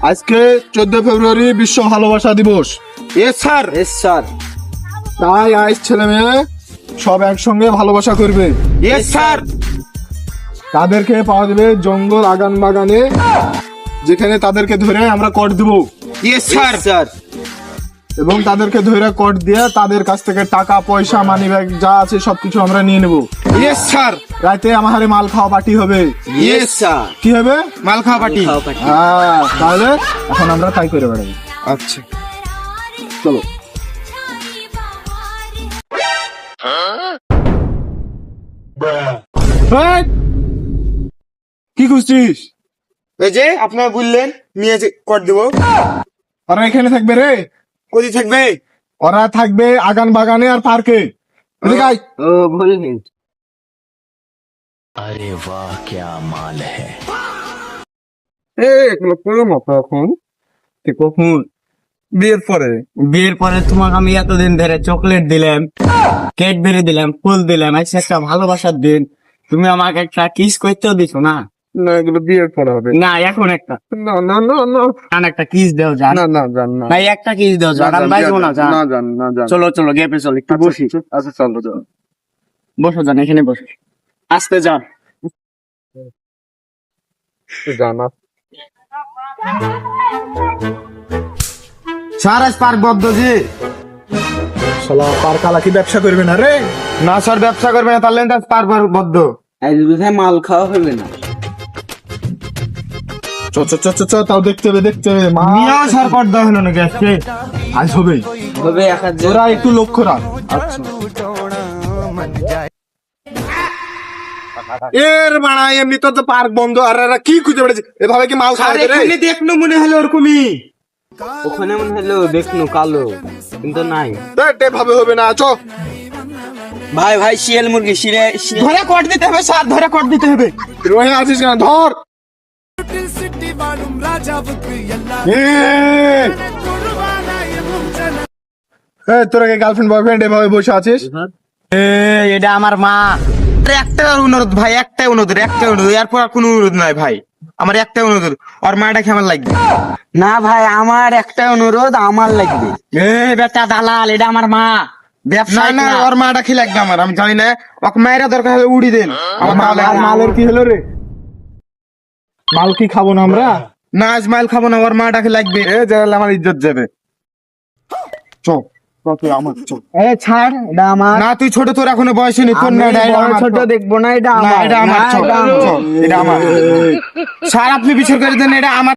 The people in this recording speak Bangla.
আজকে 14 ফেব্রুয়ারি বিশ্ব ভালোবাসা দিবস। S sir. তাই আজ ছেলে মেয়ে সব একসঙ্গে ভালোবাসা করবে। S sir. তাদেরকে পাওয়া যাবে জঙ্গল আগান বাগানে, যেখানে তাদেরকে ধরে আমরা কট দিব। S sir. এবং তাদেরকে ধরে কট দিয়ে তাদের কাছ থেকে টাকা পয়সা মানি ব্যাগ যা আছে সবকিছু আমরা নিয়ে নেব। S sir. রাতে আমাদের মাল খাওয়া পার্টি হবে। S sir. কি হবে? মাল খাওয়া পার্টি। হ্যাঁ, তাহলে এখন আমরা তাই করে বেড়াবো। আচ্ছা চলো। এই, কি খুঁজছিস? এই যে আপনারা বললেন নিয়ে যে কর দেবো। ওরা এখানে থাকবে রে। কোথায় থাকবে? ওরা থাকবে আগান বাগানে আর পার্কে। এদিকে আয়। ও বলিনি। अरे वाह क्या माल है। এগুলো করে মতো এখন কখন বিয়ের পরে বিয়ের পরে তোমাকে আমি এতদিন ধরে চকলেট দিলাম, ক্যাডবেরি দিলাম, ফুল দিলাম, আজকে একটা ভালোবাসার দিন, তুমি আমাকে একটা কিস করতেও দিছো না? না, এগুলো বিয়ের পরে হবে। না এখন একটা না না না না জান, একটা কিস দেও জান। না না জান না। ভাই একটা কিস দেও জান, আমি বাইবো না জান। না জান না জান। চলো চলো গেপে চলো, একটু বসি। আচ্ছা চলো চলো। বসো জান, এখানে বসো, আস্তে যান। জানা স্যার আজ পার্ক বদ্ধ যে। শালা পার্ক আলা কি ব্যবসা করবে না রে? না স্যার ব্যবসা করবে না, তাহলে আজ পার্ক বদ্ধ। মাল খাওয়া হবে না। চ চ চ চ চ, তাও দেখতে হবে দেখতে হবে। মা নিয়ে স্যার কর দেওয়া হলো নাকি আজকে? আজ হবে। হবে এক হাজার। ওরা একটু লক্ষ্য রাখ। আচ্ছা এর মানা এমনি তো পার্ক বন্ধ, আর এরা কি খুঁজে বেড়েছে? এভাবে কি মাল খাবে রে? এখানে দেখলো মনে হলো ওরকমই। ওখানে মনে হলো দেখনু কালো, কিন্তু নাই। এভাবে হবে না। চ ভাই ভাই শিয়াল মুরগি শিরে ধরে কর দিতে হবে স্যার, ধরে কর দিতে হবে। রোহে আছিস কেন? ধর। তোরা কি গার্লফ্রেন্ড বয়ফ্রেন্ড এভাবে বসে আছিস? এটা আমার মা। একটা অনুরোধ ভাই, একটাই অনুরোধ, একটাই অনুরোধ, এরপর আর কোনো অনুরোধ নাই ভাই। আমার একটাই অনুরোধ, আর মাটাকে আমার লাগবে। না ভাই, আমার একটা অনুরোধ, আমার লাগবে। বেটা দালাল, এটা আমার মা। না ব্যবসা না, ওর মাটা কি লাগবে আমার? আমি জানি না, ওকে মায়েরা দরকার হলে উড়ি দেন। আমার মা আর লাগবে। মালের কি হলো রে? মাল কি খাবো না আমরা? না আজ মাল খাবো না, ওর মাটাকে লাগবে। এ জায়গায় আমার ইজ্জত যাবে। চ তুই আমার চ। ছাড়, এটা আমার। না তুই ছোট, তোর এখনো বয়স নেই, তোর না, এটা বড় আমার। ছোট দেখবো না, এটা না, আমার। এটা আমার। না, চল, এটা আমার। চল, এটা আমার। স্যার আপনি বিচার করে দেন, এটা আমার।